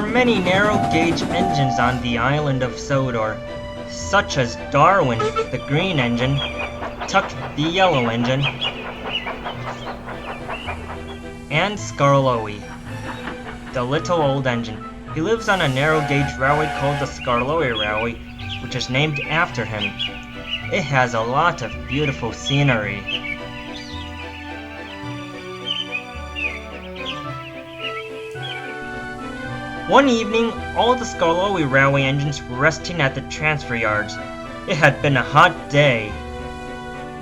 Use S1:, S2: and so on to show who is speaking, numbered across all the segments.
S1: are many narrow-gauge engines on the island of Sodor, such as Darwin, the green engine, Tuck, the yellow engine, and Skarloey, the little old engine. He lives on a narrow-gauge railway called the Skarloey Railway, which is named after him. It has a lot of beautiful scenery. One evening, all the Skarloey Railway engines were resting at the transfer yards. It had been a hot day.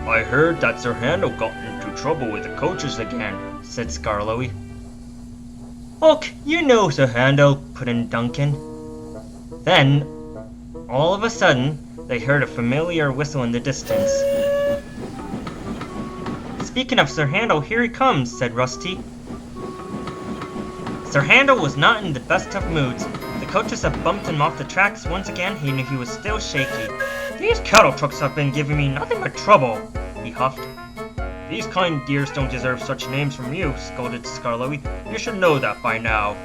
S1: "I heard that Sir Handel got into trouble with the coaches again," said Skarloey. "Och, you know Sir Handel," put in Duncan. Then, all of a sudden, they heard a familiar whistle in the distance. "Speaking of Sir Handel, here he comes," said Rusty. Sir Handel was not in the best of moods. The coaches had bumped him off the tracks once again. He knew he was still shaky. "These cattle trucks have been giving me nothing but trouble," he huffed. "These kind dears don't deserve such names from you," scolded Skarloey. "You should know that by now."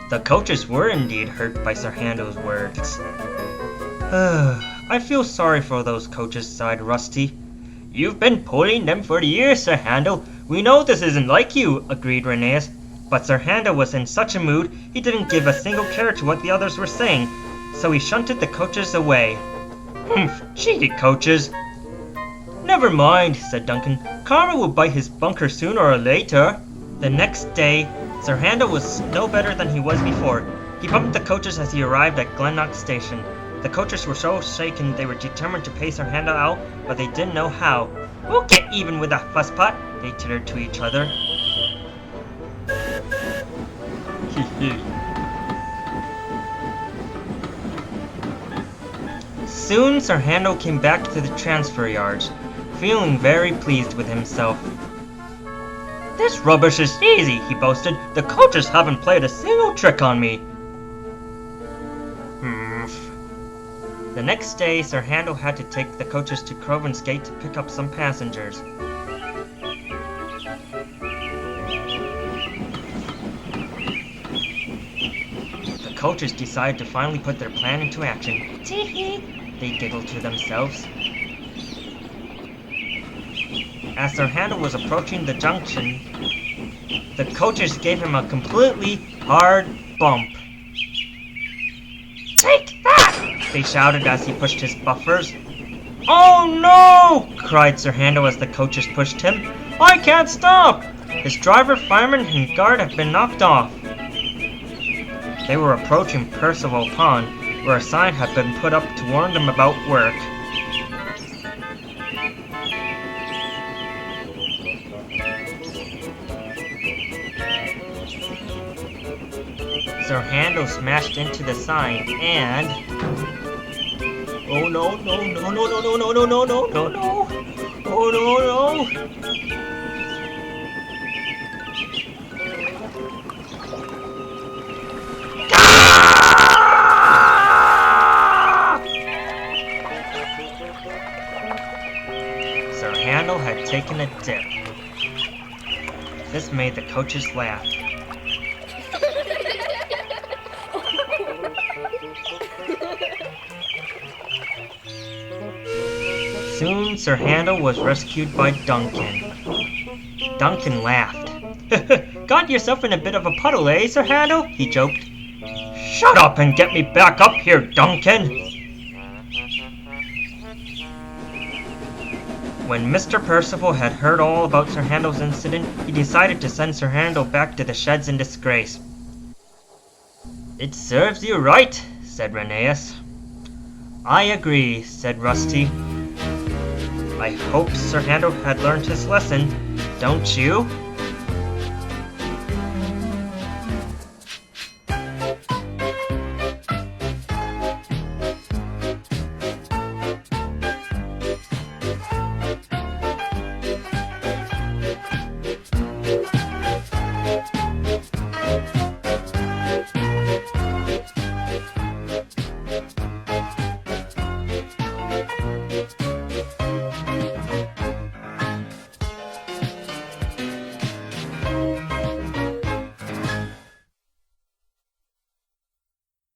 S1: The coaches were indeed hurt by Sir Handel's words. "I feel sorry for those coaches," sighed Rusty. "You've been pulling them for years, Sir Handel. We know this isn't like you," agreed Rheneas. But Sir Handel was in such a mood, he didn't give a single care to what the others were saying, so he shunted the coaches away. "Humph, cheeky coaches." "Never mind," said Duncan. "Karma will bite his bunker sooner or later." The next day, Sir Handel was no better than he was before. He bumped the coaches as he arrived at Glenlock Station. The coaches were so shaken they were determined to pay Sir Handel out, but they didn't know how. "We'll get even with that fusspot," they tittered to each other. Soon Sir Handel came back to the transfer yards, feeling very pleased with himself. "This rubbish is easy," he boasted. "The coaches haven't played a single trick on me." The next day, Sir Handel had to take the coaches to Crovan's Gate to pick up some passengers. The coaches decided to finally put their plan into action. "Tee-hee," they giggled to themselves. As Sir Handel was approaching the junction, the coaches gave him a completely hard bump. "Take that!" they shouted as he pushed his buffers. "Oh no!" cried Sir Handel as the coaches pushed him. "I can't stop! His driver, fireman, and guard have been knocked off." They were approaching Percival Pond, where a sign had been put up to warn them about work. Sir Handel smashed into the sign and... "Oh no, no, no, no, no, no, no, no, no, no, no, no! Oh no, no!" Sir Handel had taken a dip. This made the coaches laugh. Soon, Sir Handel was rescued by Duncan. Duncan laughed. "Got yourself in a bit of a puddle, eh, Sir Handel?" he joked. "Shut up and get me back up here, Duncan!" When Mr. Percival had heard all about Sir Handel's incident, he decided to send Sir Handel back to the sheds in disgrace. "It serves you right," said Rheneas. "I agree," said Rusty. "I hope Sir Handel had learned his lesson, don't you?"